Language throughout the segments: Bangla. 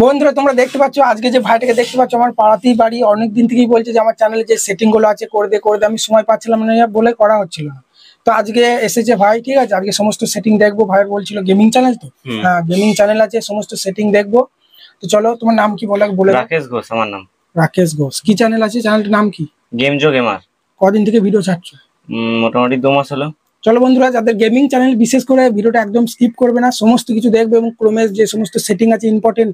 বন্ধুরা তোমরা দেখতে পাচ্ছ আজকে যে ভাইটাকে দেখতে পাচ্ছ আমার পাড়াতেই বাড়ি, অনেক দিন থেকেই বলছে যে আমার চ্যানেলে যে সেটিং গুলো আছে করে দে, আমি সময় পাচ্ছিলাম না বলে করা হচ্ছিল না। তো আজকে এসেছে ভাই, ঠিক আছে, আজকে সমস্ত সেটিং দেখবো। ভাই বলছিল গেমিং চ্যানেল, তো হ্যাঁ গেমিং চ্যানেল আছে, সমস্ত সেটিং দেখবো। তো চলো, তোমার নাম কি বলে? রাকেশ ঘোষ আমার নাম। রাকেশ ঘোষ। কি চ্যানেল আছে? চ্যানেলটার নাম কি? গেমজো গেমার। কদিন থেকে ভিডিও ছাড়ছো? মোটামুটি 2 মাস হলো। চলো বন্ধুরা, যাদের গেমিং চ্যানেল বিশেষ করে ভিডিওটা একদম স্কিপ করবে না, সমস্ত কিছু দেখবে এবং ক্রোমের যে সমস্ত সেটিং আছে ইম্পর্টেন্ট,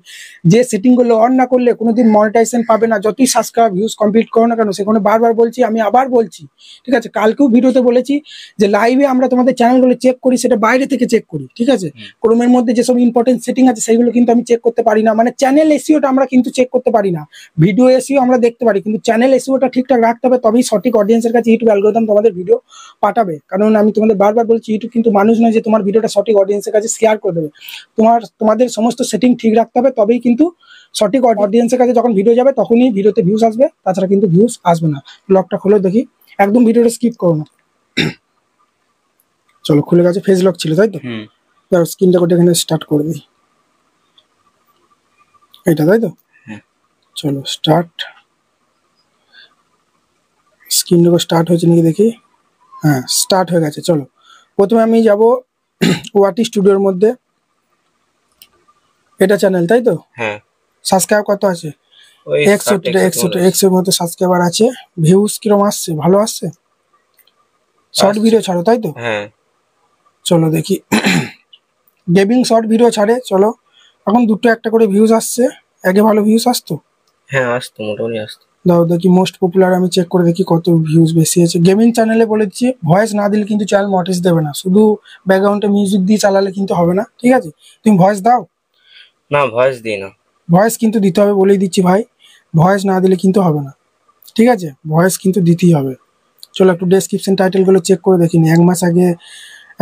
যে সেটিং গুলো অন না করলে কোনোদিন মনিটাইজেশন পাবে না। যতই সাবস্ক্রাইব ভিউজ কমপ্লিট করো না কেন, সেখানে বারবার বলছি, আমি আবার বলছি, ঠিক আছে। কালকেও ভিডিওতে বলেছি যে লাইভে আমরা তোমাদের চ্যানেলগুলো চেক করি, সেটা বাইরে থেকে চেক করি, ঠিক আছে। ক্রোমের মধ্যে যেসব ইম্পর্টেন্ট সেটিং আছে সেইগুলো কিন্তু আমি চেক করতে পারি না। মানে চ্যানেল এসইওটা আমরা কিন্তু চেক করতে পারি না, ভিডিও এসইও আমরা দেখতে পারি, কিন্তু চ্যানেল এসইওটা ঠিকঠাক রাখতে হবে, তবেই সঠিক অডিয়েন্সের কাছে ইউটিউব অ্যালগরিদম তোমাদের ভিডিও পাঠাবে। কারণ আমি তোমাদের বারবার বলছি, ইউটিউব কিন্তু মানুষ নয় যে তোমার ভিডিওটা সঠিক অডিয়েন্সের কাছে শেয়ার করে দেবে। তোমাদের সমস্ত সেটিং ঠিক রাখতে হবে, তবেই কিন্তু সঠিক অডিয়েন্সের কাছে যখন ভিডিও যাবে তখনই ভিডিওতে ভিউজ আসবে, তাছাড়া কিন্তু ভিউজ আসবে না। লকটা খুলে দেখি, একদম ভিডিওটা স্কিপ করো না। চলো, খুলে গেছে, ফেস লক ছিল তাই তো? স্ক্রিনটা করে এখানে স্টার্ট করে দিই, এটা তাই তো? চলো স্টার্ট, স্ক্রিনটা স্টার্ট হয়েছে নাকি দেখি। হ্যাঁ, স্টার্ট হয়ে গেছে। চলো, প্রথমে আমি যাব ওয়াটি স্টুডিওর মধ্যে। এটা চ্যানেল তাই তো? হ্যাঁ। সাবস্ক্রাইব কত আছে? 100 মতো সাবস্ক্রাইবার আছে। ভিউজ কিরকম আসছে? ভালো আসছে? শর্ট ভিডিও ছাড়ো তাই তো? হ্যাঁ। চলো দেখি, গেমিং শর্ট ভিডিও ছাড়ে। চলো, এখন দুটো একটা করে ভিউজ আসছে। আগে ভালো ভিউজ আসতো? হ্যাঁ আসতো, মোটামুটি আসতো। দাও দেখি, মোস্ট পপুলার আমি চেক করে দেখি কত ভিউজ বেশি আছে। গেমিং চ্যানেলে বলে দিচ্ছি, ভয়েস না দিলে কিন্তু চ্যানেল নোটিস দেবে না, শুধু ব্যাকগ্রাউন্ডে মিউজিক দিয়ে চালালে কিন্তু হবে না, ঠিক আছে। তুমি ভয়েস দাও? না, ভয়েস দিই না। ভয়েস কিন্তু দিতে হবে, বলেই দিচ্ছি ভাই, ভয়েস না দিলে কিন্তু হবে না, ঠিক আছে। ভয়েস কিন্তু দিতেই হবে। চলো একটু ডেসক্রিপশন টাইটেলগুলো চেক করে দেখিনি। 1 মাস আগে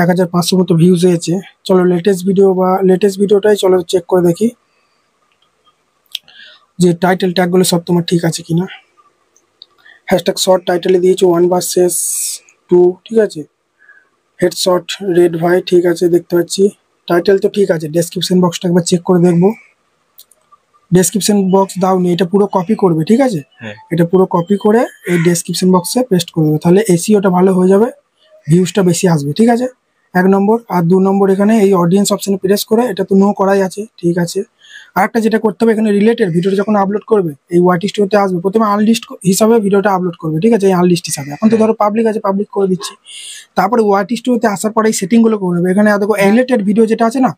1500 মতো ভিউজ হয়েছে। চলো লেটেস্ট ভিডিওটাই চলো চেক করে দেখি যে টাইটেল ট্যাগগুলো সব তোমার ঠিক আছে কিনা। হ্যাশট্যাগ শর্ট টাইটেলে দিয়েছো 1 vs 2, ঠিক আছে। হেডশট রেড ভাই, ঠিক আছে, দেখতে পাচ্ছি। টাইটেল তো ঠিক আছে। ডেসক্রিপশন বক্সটা একবার চেক করে দেখবো। ডেসক্রিপশন বক্স দাওনি, এটা পুরো কপি করবে, ঠিক আছে। এটা পুরো কপি করে এই ডেসক্রিপশন বক্সে পেস্ট করে দেবে, তাহলে এসইওটা ভালো হয়ে যাবে, ভিউজটা বেশি আসবে, ঠিক আছে। 1 নম্বর। আর 2 নম্বর, এখানে এই অডিয়েন্স অপশনে প্রেস করে, এটা তো নো করাই আছে, ঠিক আছে। আরেকটা যেটা করতে হবে, এখানে রিলেটেড ভিডিওটা যখন আপলোড করবে এই ওয়াটি স্টুডিওতে আসবে, প্রথমে আনলিস্ট হিসাবে ভিডিওটা আপলোড করবে, ঠিক আছে। এই আনলিস্ট হিসাবে, এখন তো ধরো পাবলিক আছে, পাবলিক করে দিচ্ছি। তারপরে ওয়াটি স্টুডিওতে আসার পরে এই সেটিংগুলো করে নেবে। এখানে দেখো রিলেটেড ভিডিও যেটা আছে না,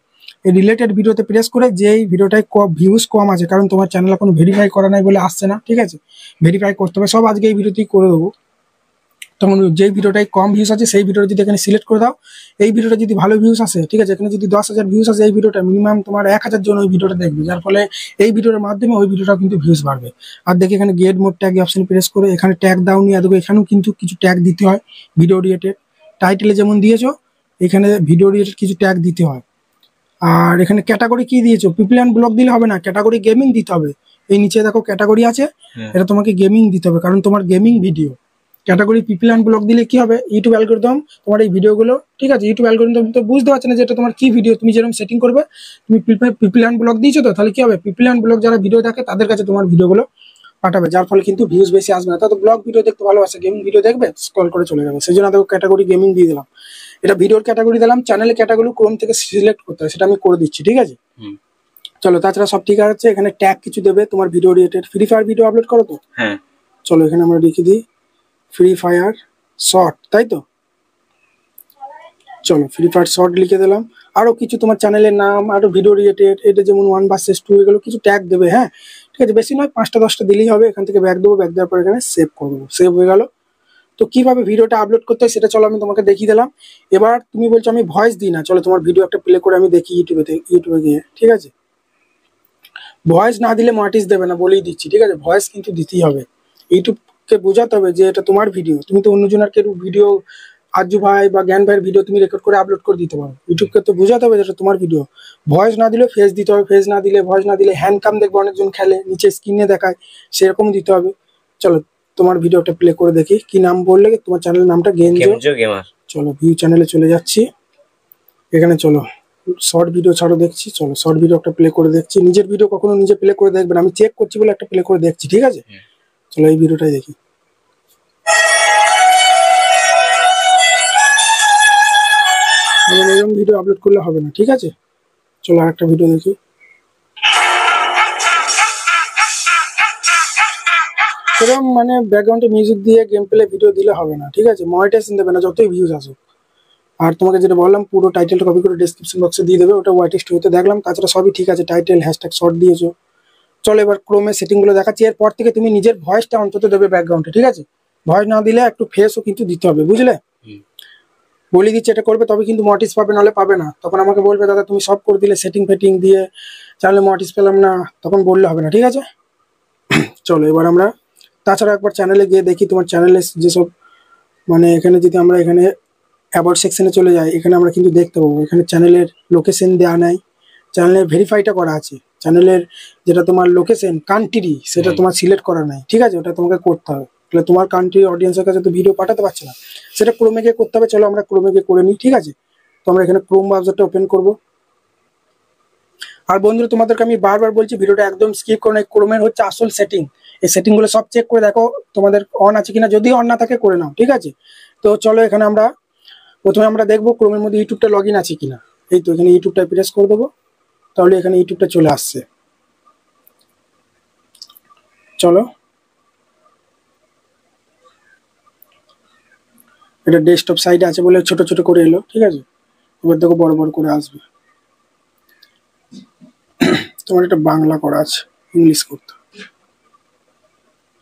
এই রিলেটেড ভিডিওতে প্রেস করে যেই ভিডিওটায় ভিউজ কম আছে, কারণ তোমার চ্যানেল এখন ভেরিফাই করা নাই বলে আসছে না, ঠিক আছে। ভেরিফাই করতে হবে, সব আজকে এই ভিডিওতেই করে দেবো। তখন যেই ভিডিওটাই কম ভিউজ আছে সেই ভিডিওটা যদি এখানে সিলেক্ট করে দাও, এই ভিডিওটা যদি ভালো ভিউজ আসে, ঠিক আছে, এখানে যদি 10,000 ভিউজ আসে, এই ভিডিওটা মিনিমাম তোমার 1000 জন ওই ভিডিওটা দেখবে, যার ফলে এই ভিডিওর মাধ্যমে ওই ভিডিওটা কিন্তু ভিউজ বাড়বে। আর দেখি এখানে get mode tag option press করে এখানে ট্যাগ দাও নিয়ে দেখো, এখানেও কিন্তু কিছু ট্যাগ দিতে হয় ভিডিও রিলেটেড। টাইটেলে যেমন দিয়েছো, এখানে ভিডিও রিলেটেড কিছু ট্যাগ দিতে হয়। আর এখানে ক্যাটাগরি কি দিয়েছো? পিপল অ্যান্ড ব্লগ দিলে হবে না, ক্যাটাগরি গেমিং দিতে হবে। এই নিচে দেখো ক্যাটাগরি আছে, এটা তোমাকে গেমিং দিতে হবে, কারণ তোমার gaming video. Category people and blog দিলে কি হবে, ইউটিউব অ্যালগরিদম তোমার এই ভিডিওগুলো, ঠিক আছে, ইউটিউব অ্যালগরিদম তো বুঝতে পারছে না যে এটা তোমার কি ভিডিও। তুমি যেরকম সেটিং করবে, তুমি পিপল অ্যান্ড ব্লগ দিয়েছো তো, তাহলে কি হবে, পিপল অ্যান্ড ব্লগ যারা ভিডিও দেখে তাদের কাছে তোমার ভিডিওগুলো পাঠাবে, যার ফলে কিন্তু ভিউজ বেশি আসবে না। তো ব্লগ ভিডিও দেখতে ভালোবাসে, গেমিং ভিডিও দেখবে, স্ক্রল করে চলে যাবে। সেই জন্য দেখো ক্যাটাগরি গেমিং দিয়ে দিলাম। এটা ভিডিওর ক্যাটাগরি দিলাম। চ্যানেলের ক্যাটাগরি ক্রোম থেকে সিলেক্ট করতে হয়, সেটা আমি করে দিচ্ছি, ঠিক আছে। চলো, তাছাড়া সব ঠিক আছে। এখানে ট্যাগ কিছু দেবে তোমার video related. Free fire video upload করো তো? হ্যাঁ। চলো এখানে আমরা লিখে দিই ফ্রি ফায়ার শর্ট, তাই তো? চলো ফ্রি ফায়ার শর্ট লিখে দিলাম। আরো কিছু তোমার চ্যানেলের নাম, আরো ভিডিও রিলেটেড, এটা যেমন 1 vs 2, এগুলো কিছু ট্যাগ দেবে, হ্যাঁ, ঠিক আছে। বেশি নয়, 5টা 10টা দিলেই হবে। এখান থেকে ব্যাক দেবো, ব্যাক দেওয়ার পর এখানে সেভ করে দেবো, সেভ হয়ে গেল। তো কিভাবে ভিডিওটা আপলোড করতে হয় সেটা চলো আমি তোমাকে দেখিয়ে দিলাম। এবার তুমি বলছো আমি ভয়েস দিই না, চলো তোমার ভিডিও একটা প্লে করে আমি দেখি ইউটিউবে গিয়ে, ঠিক আছে। ভয়েস না দিলে মনিটাইজ দেবে না, বলেই দিচ্ছি, ঠিক আছে। ভয়েস কিন্তু দিতেই হবে, ইউটিউবকে বোঝাতে হবে যে এটা তোমার ভিডিও। তুমি তো অন্যজনের কেউ ভিডিও, আজু ভাই বা জ্ঞান ভাইয়ের ভিডিও তুমি রেকর্ড করে আপলোড করে দিতে পারো, ইউটিউবকে তো বোঝাতে হবে যে এটা তোমার ভিডিও। ভয়েস না দিলে ফেস দিতে হবে, ফেস না দিলে, ভয়েস না দিলে হ্যান্ড কাম দেখবে অনেকজন খেলে, নিচে স্ক্রিনে দেখায়, সেরকম দিতে হবে। চলো তোমার ভিডিওটা প্লে করে দেখি। কি নাম বললে তোমার চ্যানেলের নামটা? গেমজো গেমার। চলো ভিউ চ্যানেলে চলে যাচ্ছি, এখানে চলো শর্ট ভিডিও ছাড়ো দেখছি, চলো শর্ট ভিডিও একটা প্লে করে দেখছি। নিজের ভিডিও কখনো নিজে প্লে করে দেখবেন, আমি চেক করছি বলে একটা প্লে করে দেখছি, ঠিক আছে? চলো এই ভিডিওটাই দেখি। এরকম ভিডিও আপলোড করলে হবে না, ঠিক আছে? চলো আর একটা ভিডিও দেখি। এরকম মানে ব্যাকগ্রাউন্ডে মিউজিক দিয়ে গেম প্লে ভিডিও দিলে হবে না, ঠিক আছে? মনিটাইজেশন দেবে না যতই ভিউজ আসুক। আর তোমাকে যেটা বললাম পুরো টাইটেলটা কপি করে ডেসক্রিপশন বক্সে দিয়ে দেবে, ওটা ওয়াই টেক্সট হতে দেখলাম, তাছাড়া সবই ঠিক আছে, টাইটেল হ্যাশট্যাগ শর্ট দিয়েছো। চলো এবার ক্রোমের সেটিংগুলো দেখাচ্ছি। এরপর থেকে তুমি নিজের ভয়েসটা অন্তত দেবে ব্যাকগ্রাউন্ডে, ঠিক আছে? ভয়েস না দিলে একটু ফেসও কিন্তু দিতে হবে, বুঝলে? বলে দিচ্ছি এটা করবে তবে কিন্তু মটিস পাবে, নাহলে পাবে না। তখন আমাকে বলবে দাদা তুমি সব করে দিলে, সেটিং ফেটিং দিয়ে চ্যানেলে মটিস পেলাম না, তখন বললে হবে না, ঠিক আছে? চলো এবার আমরা তাছাড়া একবার চ্যানেলে গিয়ে দেখি তোমার চ্যানেলে যেসব মানে এখানে যদি আমরা এখানে অ্যাবাউট সেকশনে চলে যাই, এখানে আমরা কিন্তু দেখতে পাবো এখানে চ্যানেলের লোকেশন দেওয়া নাই, চ্যানেলের ভেরিফাইটা করা আছে, চ্যানেলের যেটা তোমার লোকেশন কান্ট্রি সেটা তোমার সিলেক্ট করা নাই, ঠিক আছে? ওটা তোমাকে করতে হবে, তাহলে তোমার কান্ট্রি অডিয়েন্সের কাছে তো ভিডিও পাঠাতে পারছে না, সেটা ক্রোমে গিয়ে করতে হবে। চলো আমরা ক্রোমে গিয়ে করে নিই, ঠিক আছে? তো আমরা এখানে ক্রোম ব্রাউজারটা ওপেন করব। আর বন্ধুরা তোমাদেরকে আমি বারবার বলছি ভিডিওটা একদম স্কিপ করো না, ক্রোমের হচ্ছে আসল সেটিং, এই সেটিংগুলো সব চেক করে দেখো তোমাদের অন আছে কিনা, যদি অন না থাকে করে নাও, ঠিক আছে? তো চলো এখানে আমরা প্রথমে আমরা দেখবো ক্রোমের মধ্যে ইউটিউবটা লগ ইন আছে কিনা। এই তো এখানে ইউটিউবটা প্রেস করে দেবো, তাহলে এখানে ইউটিউবটা চলে আসছে। চলো এটা ডেস্কটপ সাইডে আছে বলে ছোট ছোট করে এলো, ঠিক আছে? এবার দেখো বড় বড় করে আসবে। তোমার এটা বাংলা করা আছে, ইংলিশ করতে,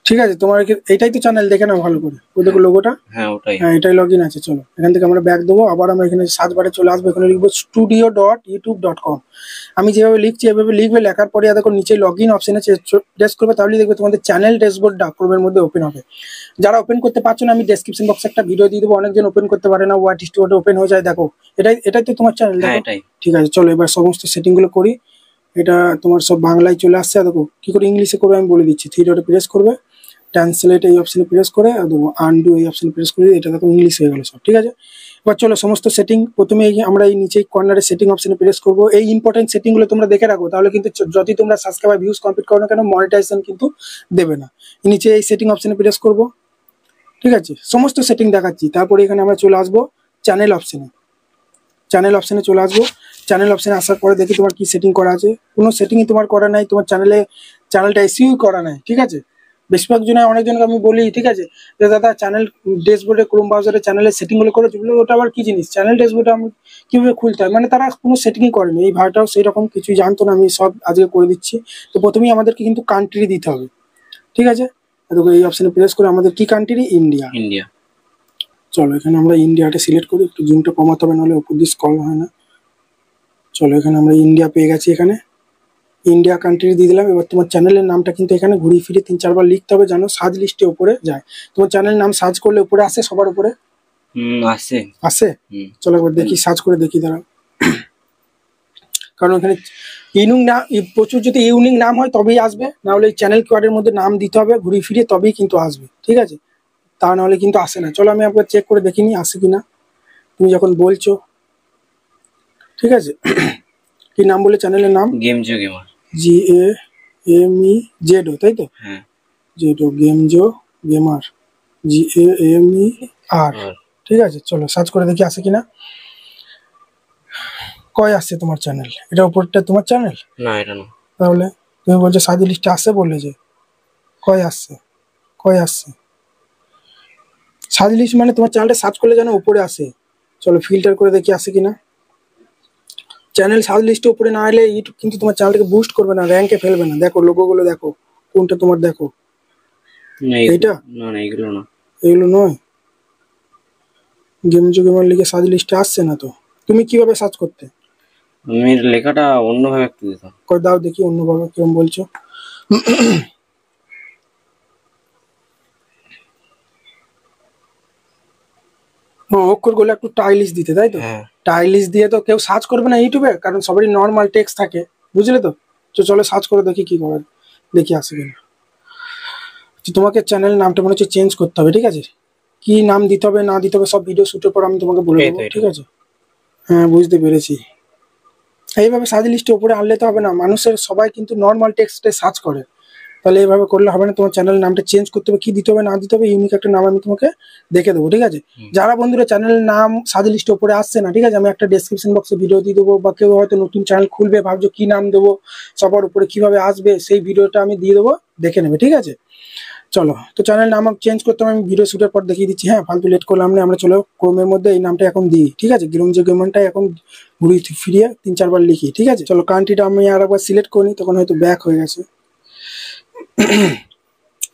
ঠিক আছে? তোমার এইটাই তো চ্যানেল, দেখে নাও ভালো করে, ওই দেখো লোগোটা, হ্যাঁ ওটাই। হ্যাঁ এটাই লগ ইন আছে। চলো এখান থেকে আমরা ব্যাক দেবো, আবার আমরা এখানে সার্চ বারে চলে আসবো, এখানে লিখবো studio.youtube.com। আমি যেভাবে লিখছি এভাবে লিখবে, লেখার পরে দেখো নিচে লগ ইন অপশনে প্রেস করবে, তাহলে দেখবে তোমাদের চ্যানেল ড্যাশবোর্ডটা ক্রোমের মধ্যে ওপেন হবে। যারা ওপেন করতে পারছো না আমি ডেসক্রিপশন বক্সে একটা ভিডিও দিয়ে দেবো, অনেকজন ওপেন করতে পারে না, ওয়াট স্টুডিওটা ওপেন হয়ে যায়, দেখো এটাই তো তোমার চ্যানেল, হ্যাঁ দেখো, এটাই। ঠিক আছে? চলো এবার সমস্ত সেটিংগুলো করি। এটা তোমার সব বাংলায় চলে আসছে, দেখো কি করে ইংলিশে করবে আমি বলে দিচ্ছি। থ্রি ডটে প্রেস করবে, ট্রান্সলেট এই অপশনে প্রেস করে দেবো, আনডু এই অপশনে প্রেস করে, এটা দেখো ইংলিশ হয়ে গেল সব, ঠিক আছে? এবার চলো সমস্ত সেটিং প্রথমে আমরা এই নিচে কর্নারে সেটিং অপশনে প্রেস করবো। এই ইম্পর্টেন্ট সেটিংগুলো তোমরা দেখে রাখো, তাহলে কিন্তু যদি তোমরা সাবস্ক্রাইব ভিউজ কমপ্লিট করো না কেন মনিটাইজেশন কিন্তু দেবে না। নিচে এই সেটিং অপশনে প্রেস করবো, ঠিক আছে? সমস্ত সেটিং দেখাচ্ছি। তারপরে এখানে আমরা চলে আসবো চ্যানেল অপশনে, চ্যানেল অপশনে চলে আসবো। চ্যানেল অপশনে আসার পরে দেখি তোমার কি সেটিং করা আছে। কোনো সেটিংই তোমার করা নাই, তোমার চ্যানেলটা এসিও করা নাই, ঠিক আছে? বেশিরভাগ জনে অনেকজনকে আমি বলি, ঠিক আছে, যে দাদা চ্যানেল ড্যাশবোর্ডে ক্রোম ব্রাউজারে চ্যানেলের সেটিংগুলো করে, ওটা আবার কি জিনিস, চ্যানেল ড্যাশবোর্ডে আমি কিভাবে খুলতে হয়, মানে তারা কোনো সেটিংই করেনি। এই ভাইটাও সেই রকম কিছুই জানতো না, আমি সব আজকে করে দিচ্ছি। তো প্রথমেই আমাদেরকে কিন্তু কান্ট্রি দিতে হবে, ঠিক আছে? দেখো এই অপশনে প্রেস করে আমাদের কি কান্ট্রি, ইন্ডিয়া। ইন্ডিয়া। চলো এখানে আমরা ইন্ডিয়াটা সিলেক্ট করি, একটু জুমটা কমাতে হবে নাহলে উপর দিয়ে স্ক্রল হয় না। চলো এখানে আমরা ইন্ডিয়া পেয়ে গেছি, এখানে ইন্ডিয়া কান্ট্রি দিয়ে দিলাম। এবার তোমার চ্যানেলের নামটা কিন্তু এখানে ঘুরিয়ে ফিরে 3-4 বার লিখতে হবে, জানো সার্চ লিস্টে উপরে যায়। তোমার চ্যানেলের নাম সার্চ করলে উপরে আসে, সবার উপরে আসে। আসে। চলো একবার দেখি, সার্চ করে দেখি দাঁড়াও, কারণ এখানে প্রচুর যদি ইউনিক নাম হয় তবেই আসবে, না হলে চ্যানেল কিওয়ার্ডের মধ্যে নাম দিতে হবে ঘুরিয়ে ফিরে, তবেই কিন্তু আসবে, ঠিক আছে? তা নাহলে কিন্তু আসে না। চলো আমি একবার চেক করে দেখিনি আসে কিনা, তুমি যখন বলছো, ঠিক আছে? কি নাম বলে চ্যানেলের নাম? গেমজো গেমার। GAMEZO, তাই তো? হ্যাঁ জেডো, গেমজো গেমার, GAMER, ঠিক আছে? চলো সার্চ করে দেখি আসে কিনা। কয় আসছে তোমার চ্যানেল? এটা উপরটা তোমার চ্যানেল না, এটা না। তাহলে তুমি বলছো সার্চ লিস্টে আসে বললে, যে কয় আসছে, কয় আসছে সার্চ লিস্ট মানে তোমার চ্যানেলটা সার্চ করলে যেন উপরে আসে। চলো ফিল্টার করে দেখি আসে কিনা। চ্যানেল সার্চ লিস্টে উপরে না এলে ইউটিউব কিন্তু তোমার চ্যানেলটাকে বুস্ট করবে না, র্যাঙ্কে ফেলবে না। দেখো লোগোগুলো দেখো, কোনটা তোমার, দেখো এইটা, না না এগুলো না, এগুলো নয়। গেমজো গেমার লিখে সার্চ লিস্টে আসছে না তো, তুমি কিভাবে সার্চ করতে? আমি লেখাটা অন্যভাবে একটু দিতাম। কই দাও দেখি অন্যভাবে কিরকম বলছো। অক্ষরগুলো একটু টাইলিশ দিতে, তাই তো? হ্যাঁ টাইলিশ দিয়ে তো কেউ সার্চ করবে না ইউটিউবে, কারণ সবারই নর্মাল টেক্সট থাকে, বুঝলে তো? তো চলো সার্চ করে দেখি কি করে, দেখি আসে কিনা। তো তোমাকে চ্যানেল নামটা মনে হচ্ছে চেঞ্জ করতে হবে, ঠিক আছে? কি নাম দিতে হবে না দিতে হবে সব ভিডিও শুটের পর আমি তোমাকে বলে দেবো, ঠিক আছে? হ্যাঁ বুঝতে পেরেছি। এইভাবে সার্চ লিস্টে উপরে আনলে তো হবে না, মানুষের সবাই কিন্তু নর্মাল টেক্সটে সার্চ করে, তাহলে এইভাবে করলে হবে না। তোমার চ্যানেল নামটা চেঞ্জ করতে হবে, কি দিতে হবে না দিতে হবে, ইউনিক একটা নাম আমি তোমাকে দেখে দেবো, ঠিক আছে। যারা বন্ধুরা চ্যানেলের নাম সার্চ লিস্টে উপরে আসছে না, ঠিক আছে, আমি একটা ডেসক্রিপশন বক্সে ভিডিও দিয়ে দেবো, বা কেউ হয়তো নতুন চ্যানেল খুলবে ভাবছো কি নাম দেবো, সবার উপরে কিভাবে আসবে, সেই ভিডিওটা আমি দিয়ে দেবো, দেখে নেবে, ঠিক আছে। চলো, তো চ্যানেল নাম চেঞ্জ করতে হবে, আমি ভিডিও শুটের পর দেখিয়ে দিচ্ছি। হ্যাঁ, ফালতু লেট করলাম না, আমরা চলো ক্রোমের মধ্যে এই নামটা এখন দিই, ঠিক আছে। গিরঞ্জ গেমারটাই এখন ঘুরিয়ে ফিরিয়ে 3-4 বার লিখি, ঠিক আছে। চলো, কান্ট্রিটা আমি আর একবার সিলেক্ট করি, তখন হয়তো ব্যাক হয়ে গেছে।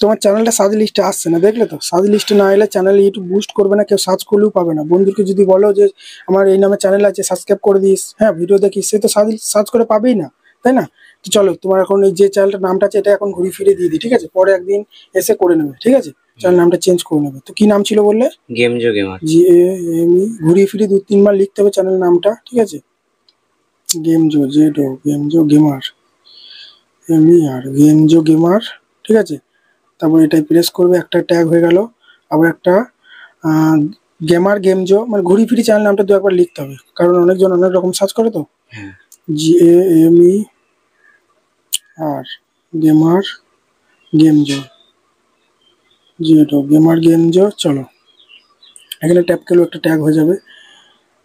তোমার চ্যানেলটা সার্চ লিস্টে আসছে না, দেখলে তো। সার্চ লিস্টে না এলে চ্যানেল ইউটিউব বুস্ট করবে না, কেউ সার্চ করলেও পাবে না। বন্ধুকে যদি বলো যে আমার এই নামে চ্যানেল আছে, সাবস্ক্রাইব করে দিস, হ্যাঁ, ভিডিও দেখিস, সে তো সার্চ করে পাবেই না, তাই না। তো চলো, তোমার এখন এই যে চ্যানেলটার নামটা আছে এটা এখন ঘুরে ফিরে দিয়ে দিই, ঠিক আছে। পরে একদিন এসে করে নেবে, ঠিক আছে। চ্যানেল নামটা চেঞ্জ করে নেবে। তো কি নাম ছিল বললে? গেমজো গেমার। ঘুরিয়ে ফিরে 2-3 বার লিখতে হবে চ্যানেল নামটা, ঠিক আছে। গেমজো, জেডো, গেমজো গেমার, গেমজো গেমার, ঠিক আছে। তারপর এটাই প্রেস করবে, একটা ট্যাগ হয়ে গেল। আবার একটা গেমার গেমজো, মানে ঘুরি ফিরি চ্যানেল নামটা 2-একবার লিখতে হবে, কারণ অনেকজন অনেক রকম সার্চ করে তো। হ্যাঁ, GAMER গেমার গেমজো, গেমার গেমজো। চলো, এখানে ট্যাপ করলেও একটা ট্যাগ হয়ে যাবে।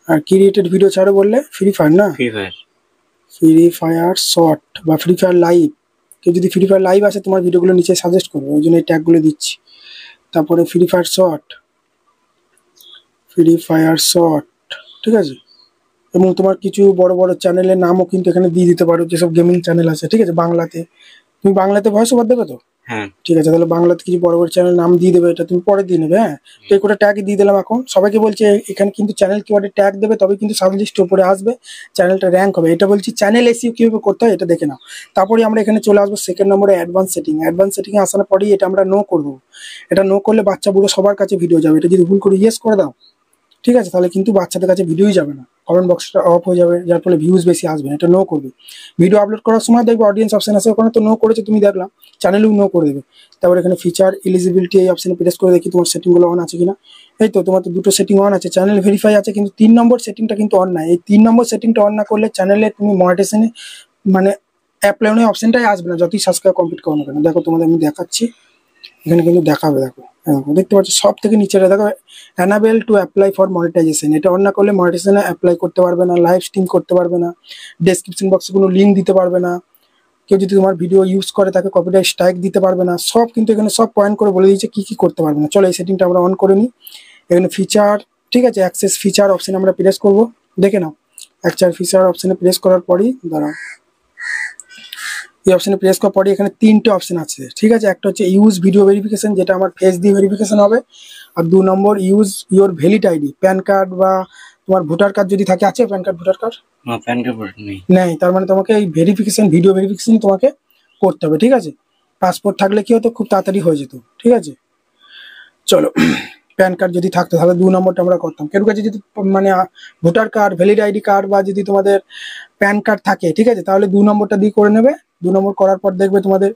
আর ক্রিয়েটেড ভিডিও ছাড়ো বললে? ফ্রি ফায়ার না, free fire. Free fire short বা ফ্রি ফায়ার লাইভ। কেউ যদি ফ্রি ফায়ার লাইভ আসে, তোমার ভিডিওগুলো নিচে সাজেস্ট করবে, ওই জন্য এই ট্যাগগুলো দিচ্ছি। তারপরে free fire short, free fire short, ঠিক আছে। এবং তোমার কিছু বড় বড় চ্যানেলের নামও কিন্তু এখানে দিয়ে দিতে পারো, যেসব গেমিং চ্যানেল আছে, ঠিক আছে। বাংলাতে, তুমি বাংলাতে ভয়েস ওভার দেবে তো? হ্যাঁ, ঠিক আছে, তাহলে বাংলাতে কিছু বড় বড় চ্যানেল নাম দিয়ে দেবে, এটা তুমি পরে দিয়ে নেবে। হ্যাঁ, তো এই করে ট্যাগ দিয়ে দিলাম। এখন সবাইকে বলছে এখানে কিন্তু চ্যানেল কিওয়ার্ডে ট্যাগ দেবে, তবে কিন্তু সাব লিস্টের উপরে আসবে, চ্যানেলটা র্যাঙ্ক হবে। এটা বলছি চ্যানেল এসইও কিভাবে করতে হয় এটা দেখে নাও। তারপরে আমরা এখানে চলে আসবো সেকেন্ড নম্বরে, অ্যাডভান্স সেটিং। অ্যাডভান্স সেটিং এ আসার পরেই এটা আমরা নো করবো। এটা নো করলে বাচ্চা বুড়ো সবার কাছে ভিডিও যাবে। এটা যদি ভুল করে ইয়েস করে দাও, ঠিক আছে, তাহলে কিন্তু বাচ্চাদের কাছে ভিডিওই যাবে না, কমেন্ট বক্সটা অফ হয়ে যাবে, যার ফলে ভিউজ বেশি আসবে না। এটা নো করবে। ভিডিও আপলোড করার সময় দেখবে অডিয়েন্স অপশন আছে, ওখানে তো নো করেছে তুমি, দেখলাম, চ্যানেলেও নো করে দেবে। তারপর এখানে ফিচার এলিজিবিলিটি এই অপশনে প্রেস করে দেখি তোমার সেটিংগুলো অন আছে কিনা। এই তো, তোমার তো দুটো সেটিং অন আছে, চ্যানেল ভেরিফাই আছে, কিন্তু 3 নম্বর সেটিংটা কিন্তু অন নাই। এই 3 নম্বর সেটিংটা অন না করলে চ্যানেলে তুমি মনিটাইজেশনে মানে অ্যাপ্লাই অপশনটাই আসবে না, যতই সাবস্ক্রাইব কমপ্লিট করো না কেন। দেখো তোমাদের আমি দেখাচ্ছি, এখানে কিন্তু দেখাবে। দেখো, দেখতে পাচ্ছ সব থেকে নিচে দেখো enable to apply for monetisation. এটা অন না করলে মনিটাইজেশনে অ্যাপ্লাই করতে পারবে না, লাইভ স্ট্রিম করতে পারবে না, ডেসক্রিপশন বক্সে কোনো লিঙ্ক দিতে পারবে না, কেউ যদি তোমার ভিডিও ইউজ করে তাকে কপিরাইট স্ট্রাইক দিতে পারবে না। সব কিন্তু এখানে সব পয়েন্ট করে বলে দিয়েছে কি কি করতে পারবে না। চলো, এই সেটিংটা আমরা অন করে নিই। এখানে ফিচার, ঠিক আছে, অ্যাক্সেস ফিচার অপশন আমরা প্রেস করব। দেখে নাও, অ্যাক্সেস ফিচার অপশনে প্রেস করার পরই দাঁড়াও, এই অপশনে প্রেস করার পরে এখানে 3টে অপশন আছে, ঠিক আছে। একটা হচ্ছে ইউজ ভিডিও ভেরিফিকেশন, যেটা আমার ফেস দিয়ে ভেরিফিকেশন হবে। আর 2 number use your valid ID, PAN card বা তোমার ভোটার কার্ড যদি থাকে। আছে প্যান কার্ড ভোটার কার্ড? না, প্যান কার্ড নেই। নেই, তার মানে তোমাকে এই ভেরিফিকেশন, ভিডিও ভেরিফিকেশন তোমাকে করতে হবে, ঠিক আছে। পাসপোর্ট থাকলে কি হতো, খুব তাড়াতাড়ি হয়ে যেত, ঠিক আছে। চলো, প্যান কার্ড যদি থাকতো তাহলে 2 নম্বরটা আমরা করতাম। কেউ কাছে যদি মানে voter card, valid ID card বা যদি তোমাদের প্যান কার্ড থাকে, ঠিক আছে, তাহলে 2 নম্বরটা দিয়ে করে নেবে। 2 নম্বর করার পর দেখবে তোমাদের,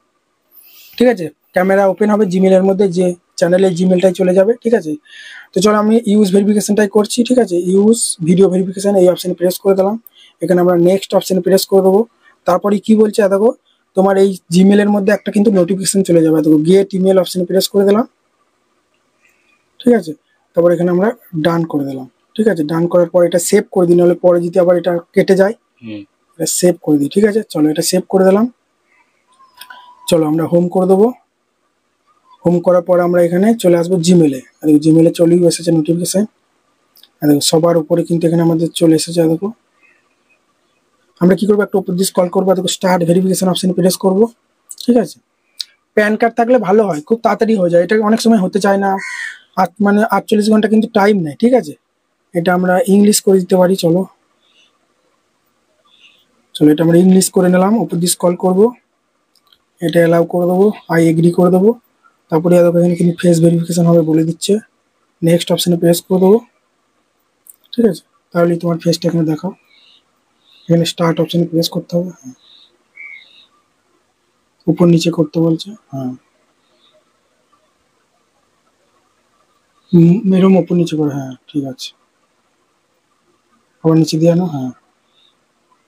ঠিক আছে, ক্যামেরা ওপেন হবে জিমেলের মধ্যে, যে চ্যানেলের জিমেলটাই চলে যাবে, ঠিক আছে। তো চলো, আমি ইউজ ভেরিফিকেশনটাই করছি, ঠিক আছে। ইউজ ভিডিও ভেরিফিকেশন এই অপশানে প্রেস করে দিলাম। এখানে আমরা নেক্সট অপশানে প্রেস করে দেবো। তারপরে কি বলছে দেখো, তোমার এই জিমেলের মধ্যে একটা কিন্তু নোটিফিকেশন চলে যাবে। দেখো, গেট ইমেল অপশানে প্রেস করে দিলাম, ঠিক আছে। তারপর এখানে আমরা ডান করে দিলাম, ঠিক আছে। ডান করার পর এটা সেভ করে দিই, নাহলে পরে যদি আবার এটা কেটে যায়, এটা সেভ করে দিই, ঠিক আছে। চলো, এটা সেভ করে দিলাম। চলো, আমরা হোম করে দেবো। হোম করার পর আমরা এখানে চলে আসবো জিমেলে। আর জিমেলে চলেই এসেছে নোটিফিকেশন। আর দেখো, সবার উপরে কিন্তু এখানে আমাদের চলে এসেছে। দেখো, আমরা কি করবো, একটা উপর দিয়ে স্ক্রল করবো, দেখো স্টার্ট ভেরিফিকেশন অপশন প্রেস করবো, ঠিক আছে। প্যান কার্ড থাকলে ভালো হয়, খুব তাড়াতাড়ি হয়ে যায়। এটা অনেক সময় হতে চায় না, মানে 48 ঘন্টা কিন্তু টাইম নেয়, ঠিক আছে। এটা আমরা ইংলিশ করে দিতে পারি। চলো, এটা আমরা ইংলিশ করে নিলাম। উপর দিয়ে স্ক্রল করবো, এটা অ্যালাউ করে দেবো, আই এগ্রি করে দেবো। তারপরে দেখো, এখানে কিন্তু ফেস ভেরিফিকেশন হবে বলে দিচ্ছে। নেক্সট অপশনে প্রেস করে দেবো, ঠিক আছে। তাহলে তোমার ফেসটা এখানে দেখাও। এখানে স্টার্ট অপশনে প্রেস করতে হবে, হ্যাঁ। উপর নিচে করতে বলছে, হ্যাঁ। এরকম উপর নিচে করে, হ্যাঁ, ঠিক আছে। আবার নিচে দিয়ে আনো, হ্যাঁ।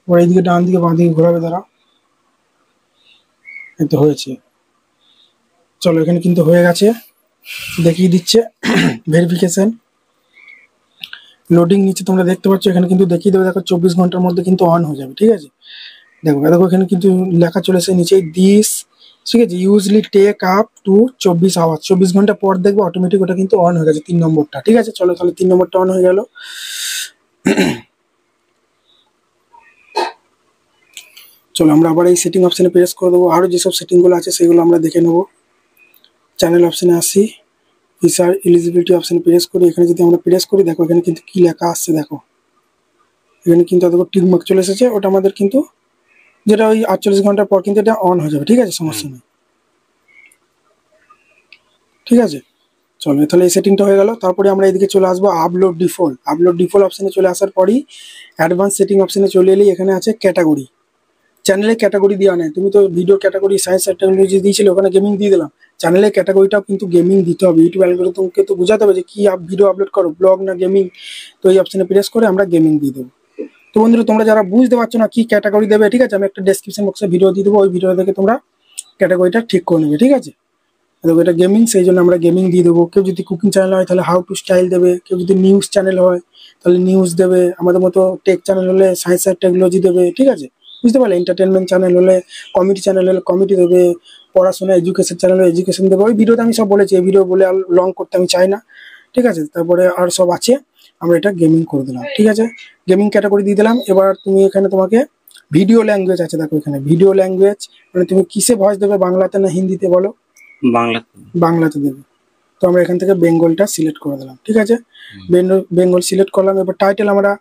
এবার এইদিকে ডান দিকে বাঁ দিকে ঘোরাবে, দ্বারা এই তো হয়েছে। চলো এখানে কিন্তু হয়ে গেছে, দেখিয়ে দিচ্ছে ভেরিফিকেশন লোডিং নিচে তোমরা দেখতে পাচ্ছ, এখানে কিন্তু দেখিয়ে দেবে, দেখো 24 ঘন্টার মধ্যে কিন্তু অন হয়ে যাবে। ঠিক আছে, দেখো দেখো এখানে কিন্তু লেখা চলেছে নিচে দিস, ঠিক আছে, usually take up to 24 hour, 24 ঘন্টা পর দেখবে অটোমেটিক ওটা কিন্তু অন হয়ে গেছে 3 নম্বরটা। ঠিক আছে, চলো তাহলে 3 নম্বরটা অন হয়ে গেল। চলো আমরা আবার এই সেটিং অপশানে প্রেস করে দেবো, আরও যেসব সেটিংগুলো আছে সেগুলো আমরা দেখে নেবো। চ্যানেল অপশানে আসি, ফিচার এলিজিবিলিটি অপশানে প্রেস করি, এখানে যদি আমরা প্রেস করি দেখো এখানে কিন্তু কি লেখা আসছে, দেখো এখানে কিন্তু দেখো টিকমার্ক চলে এসেছে, ওটা আমাদের কিন্তু যেটা ওই 48 ঘন্টার পর কিন্তু এটা অন হয়ে যাবে। ঠিক আছে, সমস্যা নেই। ঠিক আছে, চলো তাহলে এই সেটিংটা হয়ে গেল। তারপরে আমরা এদিকে চলে আসবো আপলোড ডিফল্ট। আপলোড ডিফল্ট অপশানে চলে আসার পরই অ্যাডভান্স সেটিং অপশানে চলে এলেই এখানে আছে ক্যাটাগরি। চ্যানেলে ক্যাটাগরি দেওয়া নেই, তুমি তো ভিডিও ক্যাটাগরি সায়েন্স আর টেকনোলজি দিয়েছিলে, ওখানে গেমিং দিয়ে দিলাম। চ্যানেলের ক্যাটাগরিটাও কিন্তু গেমিং দিতে হবে, ইউটিউব অ্যালগরিদমকে তো বোঝাতে হবে যে কি ভিডিও আপলোড করো, ব্লগ না গেমিং। তো এই অপশানে প্রেস করে আমরা গেমিং দিয়ে দেবো। তো বন্ধুরা তোমরা যারা বুঝতে পারছো না কি ক্যাটাগরি দেবে, ঠিক আছে, আমি একটা ডেসক্রিপশন বক্সে ভিডিও দিয়ে দেবো, ওই ভিডিও দেখে তোমরা ক্যাটাগরিটা ঠিক করে নেবে। ঠিক আছে, দেখো এটা গেমিং, সেই জন্য আমরা গেমিং দিয়ে দেবো। কেউ যদি কুকিং চ্যানেল হয় তাহলে হাউ টু স্টাইল দেবে, কেউ যদি নিউজ চ্যানেল হয় তাহলে নিউজ দেবে, আমাদের মতো টেক চ্যানেল হলে সায়েন্স আর টেকনোলজি দেবে। ঠিক আছে, বুঝতে পারলে, এন্টারটেনমেন্ট চ্যানেল হলে কমেডি চ্যানেল হলে কমেডি দেবে, পড়াশোনা এডুকেশন চ্যানেল হলে এডুকেশন দেবে। ওই ভিডিওতে আমি সব বলেছি, এই ভিডিও বলে আর লং করতে আমি চাই না। ঠিক আছে, তারপরে আর সব আছে, আমরা এটা গেমিং করে দিলাম। ঠিক আছে, গেমিং ক্যাটাগরি দিয়ে দিলাম। এবার তুমি এখানে তোমাকে ভিডিও ল্যাঙ্গুয়েজ আছে, দেখো এখানে ভিডিও ল্যাঙ্গুয়েজ, মানে তুমি কিসে ভয়েস দেবে, বাংলাতে না হিন্দিতে বলো? বাংলাতে। বাংলাতে দেবে। তো আমরা এখান থেকে বেঙ্গলটা সিলেক্ট করে দিলাম। ঠিক আছে, বেঙ্গল সিলেক্ট করলাম। এবার টাইটেল আমরা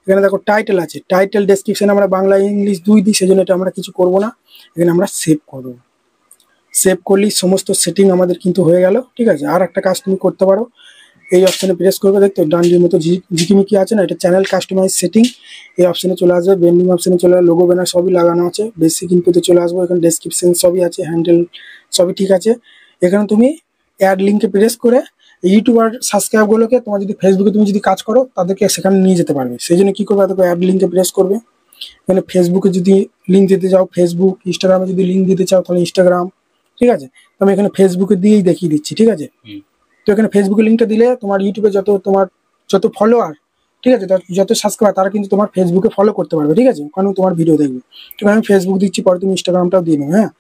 এখানে দেখো টাইটেল আছে, টাইটেল ডেসক্রিপশন আমরা বাংলা ইংলিশ দুই দিই, সেজন্য এটা আমরা কিছু করব না, এখানে আমরা সেভ করব। সেভ করলেই সমস্ত সেটিং আমাদের কিন্তু হয়ে গেল। ঠিক আছে, আর একটা কাজ তুমি করতে পারো, এই অপশানে প্রেস করবে, দেখতো ডানডির মতো ঝিকিমিকি আছে না, এটা চ্যানেল কাস্টমাইজ সেটিং। এই অপশানে চলে আসবে, ব্র্যান্ডিং অপশানে চলে আসবে, লোগো ব্যানার সবই লাগানো আছে, বেসিক ইনপুটে চলে আসবো, এখানে ডেসক্রিপশন সবই আছে, হ্যান্ডেল সবই ঠিক আছে। এখানে তুমি অ্যাড লিঙ্কে প্রেস করে ইউটিউব আর সাবস্ক্রাইবগুলোকে, তোমার যদি ফেসবুকে তুমি যদি কাজ করো তাদেরকে সেখানে নিয়ে যেতে পারবে। সেই জন্য কী করবে, তাদেরকে অ্যাড লিঙ্কে প্রেস করবে। এখানে ফেসবুকে যদি লিঙ্ক দিতে চাও ফেসবুক, ইনস্টাগ্রামে যদি লিঙ্ক দিতে চাও তাহলে ইনস্টাগ্রাম। ঠিক আছে, তো আমি এখানে ফেসবুকে দিয়েই দেখিয়ে দিচ্ছি। ঠিক আছে, তো এখানে ফেসবুকের লিঙ্কটা দিলে তোমার ইউটিউবে যত ফলোয়ার, ঠিক আছে, যত সাবস্ক্রাইবার, তারা কিন্তু তোমার ফেসবুকে ফলো করতে পারবে। ঠিক আছে, ওখানে তোমার ভিডিও দেখবে। তো আমি ফেসবুক দিচ্ছি, পরে তুমি ইনস্টাগ্রামটাও দিয়ে নেবে। হ্যাঁ,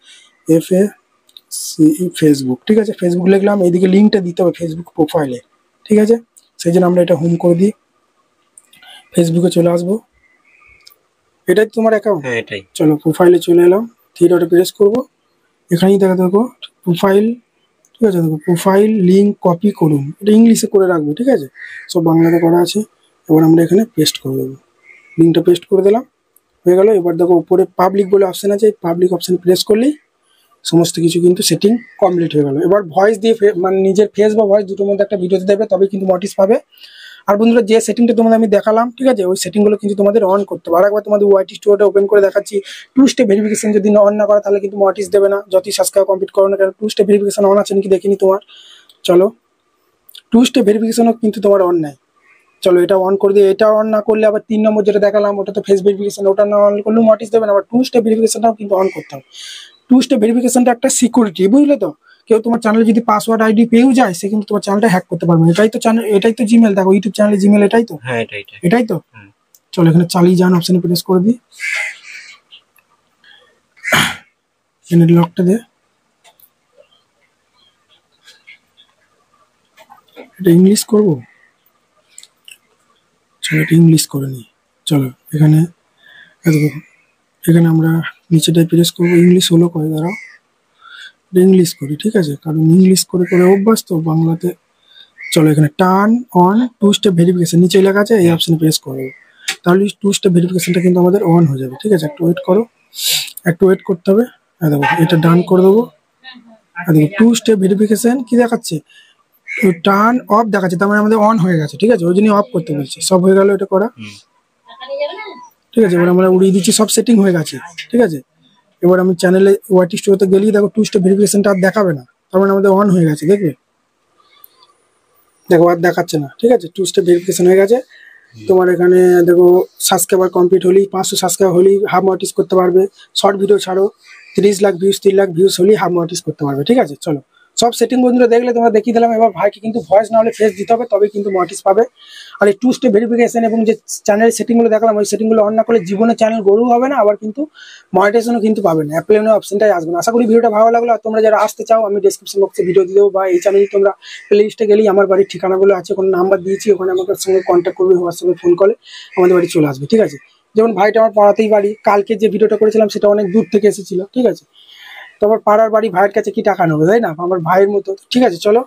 ফেসবুক। ঠিক আছে, ফেসবুক লিখলাম, এইদিকে লিঙ্কটা দিতে হবে ফেসবুক প্রোফাইলে। ঠিক আছে, সেই জন্য আমরা এটা হোম করে দিই, ফেসবুকে চলে আসবো। এটাই তোমার অ্যাকাউন্ট? হ্যাঁ এটাই। চলো প্রোফাইলে চলে এলাম, থ্রি ডটে প্রেস করবো, এখানেই দেখো প্রোফাইল। ঠিক আছে, দেখো প্রোফাইল লিঙ্ক কপি করুন, এটা ইংলিশে করে রাখবে। ঠিক আছে, সব বাংলাতে করা আছে। এবার আমরা এখানে পেস্ট করে দেবো, লিঙ্কটা পেস্ট করে দিলাম, হয়ে গেল। এবার দেখো উপরে পাবলিক বলে অপশান আছে, পাবলিক অপশান প্রেস করলেই সমস্ত কিছু কিন্তু সেটিং কমপ্লিট হয়ে গেল। এবার ভয়েস দিয়ে মানে নিজের ফেস বা ভয়েস দুটোর মধ্যে একটা ভিডিওতে দেবে, তবে কিন্তু নোটিস পাবে। আর বন্ধুরা যে সেটিংটা তোমাদের আমি দেখালাম, ঠিক আছে, ওই সেটিংগুলো কিন্তু তোমাদের অন করতে হবে। আর একবার তোমাদের ওয়াইটি স্টুডিওটা ওপেন করে দেখাচ্ছি। টু স্টেপ ভেরিফিকেশন যদি অন না করে তাহলে কিন্তু নোটিস দেবে না, যতই সাবস্ক্রাইব কমপ্লিট করো না কেন। টু স্টেপ ভেরিফিকেশন অন আছে নাকি দেখিনি তোমার। চলো, টু স্টেপ ভেরিফিকেশনও কিন্তু তোমার অন নাই। চলো এটা অন করে দিয়ে, এটা অন না করলে আবার 3 নম্বর যেটা দেখালাম ওটা তো ফেস ভেরিফিকেশন, ওটা না অন করলেও নোটিস দেবে না। আবার টু স্টেপ ভেরিফিকেশনটাও কিন্তু অন করতে হবে। টু স্টেপ ভেরিফিকেশনটা একটা সিকিউরিটি, বুঝলে তো। কেউ তোমার চ্যানেলে যদি পাসওয়ার্ড আইডি পেয়েও যায়, সে কিন্তু তোমার চ্যানেলটা হ্যাক করতে পারবে। এটাই তো চ্যানেল, এটাই তো জিমেল, দেখো ইউটিউব চ্যানেলে জিমেল এটাই তো। হ্যাঁ এটাই। এটাই তো। চলো এখানে চালিয়ে যান অপশনে প্রেস করে দিই, এখানে লকটা দে, এটা ইংলিশ করবো। চলো এটা ইংলিশ করে নিই। চলো এখানে এখানে আমরা নিচেটায় প্রেস করবো, ইংলিশ হলো করে দাঁড়াও, ইংলিশ করি। ঠিক আছে, কারণ ইংলিশ করে করে অভ্যাস তো বাংলাতে। চলো এখানে turn on two step verification নিচে লেখা আছে, এই অপশনে প্রেস করবো, তাহলে টু স্টেপ ভেরিফিকেশনটা কিন্তু আমাদের অন হয়ে যাবে। ঠিক আছে, একটু ওয়েট করো, একটু ওয়েট করতে হবে। দেখো এটা ডান করে দেবো। দেখো টু স্টেপ ভেরিফিকেশন কি দেখাচ্ছে, টার্ন অফ দেখাচ্ছে, তার মানে আমাদের অন হয়ে গেছে। ঠিক আছে, ওই জন্যই অফ করতে বলছে। সব হয়ে গেল এটা করা। ঠিক আছে, এবার আমরা উড়িয়ে দিচ্ছি, সব সেটিং হয়ে গেছে। ঠিক আছে, এবার আমি চ্যানেলে ওয়াইটি স্টুডিওতে গেলেই দেখো টু স্টেপ ভেরিফিকেশনটা আর দেখাবে না, তার মানে আমাদের অন হয়ে গেছে। দেখবে, দেখো আর দেখাচ্ছে না। ঠিক আছে, টু স্টেপ ভেরিফিকেশন হয়ে গেছে। তোমার এখানে দেখো সাবস্ক্রাইবার কমপ্লিট হলেই 500 সাবস্ক্রাইবার হলেই হাফ মনিটাইজ করতে পারবে। শর্ট ভিডিও ছাড়ো 30 লাখ ভিউজ 3 লাখ ভিউজ হলেই হাফ মনিটাইজ করতে পারবে। ঠিক আছে, চলো সব সেটিং বন্ধুরা দেখলে তোমরা দেখিয়ে দিলাম। এবার ভাইকে কিন্তু ভয়েস না হলে ফেস দিতে হবে, তবে কিন্তু মনিটাইজ পাবে। আর এই 2 স্টেপ ভেরিফিকেশন এবং যে চ্যানেলের সেটিংগুলো দেখালাম ওই সেটিংগুলো অন না করলে জীবনে চ্যানেল গরু হবে না, আবার কিন্তু মনিটাইজেশনও কিন্তু পাবে না, অ্যাপ্লাইনের অপশনটাই আসবে না। আশা করি ভিডিওটা ভালো লাগলো। আর তোমরা যারা আসতে চাও আমি ডেসক্রিপশন বক্সে ভিডিও দিয়ে দেবো, বা এই চ্যানেলে তোমরা প্লে লিস্টে গেলেই আমার বাড়ির ঠিকানাগুলো আছে, কোনো নাম্বার দিয়েছি, ওখানে আমাকে সঙ্গে কন্ট্যাক্ট করবে, হোয়াটসঅ্যাপে ফোন কলে আমাদের বাড়ি চলে আসবে। ঠিক আছে, যেমন ভাইটা আমার পাড়াতেই বাড়ি, কালকে যে ভিডিওটা করেছিলাম সেটা অনেক দূর থেকে এসেছিল। ঠিক আছে, তো আমার পাড়ার বাড়ি, ভাইয়ের কাছে কি টাকা নেবে, তাই না, আমার ভাইয়ের মতো। ঠিক আছে, চলো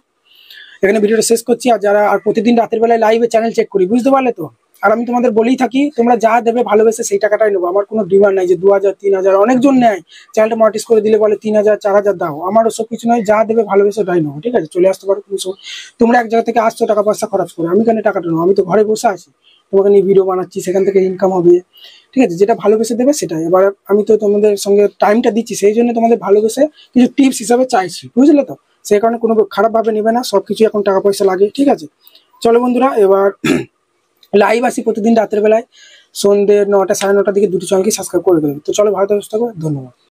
এখানে ভিডিওটা শেষ করছি। আর যারা আর প্রতিদিন রাতের বেলায় লাইভে চ্যানেল চেক করি, বুঝতে পারলে তো। আর আমি তোমাদের বলেই থাকি তোমরা যা দেবে ভালোবেসে সেই টাকাটাই নেবো। আমার কোনো ডিমান্ড নাই যে 2000 3000, অনেকজন নেয় চ্যানেলটা মনিটাইজ করে দিলে বলে 3000 4000 দাও, আমার ওসব কিছু নয়, যা দেবে ভালোবেসে ওটাই নেবো। ঠিক আছে, চলে আসতে পারো কোনো সময়। তোমরা এক জায়গা থেকে আসছো টাকা পয়সা খরচ করে, আমি কেন টাকাটা নেবো, আমি তো ঘরে বসে আছি, তোমাকে নিয়ে ভিডিও বানাচ্ছি, সেখান থেকে ইনকাম হবে। ঠিক আছে, যেটা ভালোবেসে দেবে সেটাই। এবার আমি তো তোমাদের সঙ্গে টাইমটা দিচ্ছি, সেই জন্য তোমাদের ভালোবেসে কিছু টিপস হিসাবে চাইছি, বুঝলে তো। সেই কারণে কোনো খারাপ ভাবে নেবে না, সবকিছু এখন টাকা পয়সা লাগে। ঠিক আছে, চলো বন্ধুরা এবার লাইভ আসি প্রতিদিন রাতের বেলায় সন্ধ্যে 9টা 9:30 দিকে, দুটো চ্যানেলকে সাবস্ক্রাইব করে দেবে। তো চলো ভালো থাকো, ধন্যবাদ।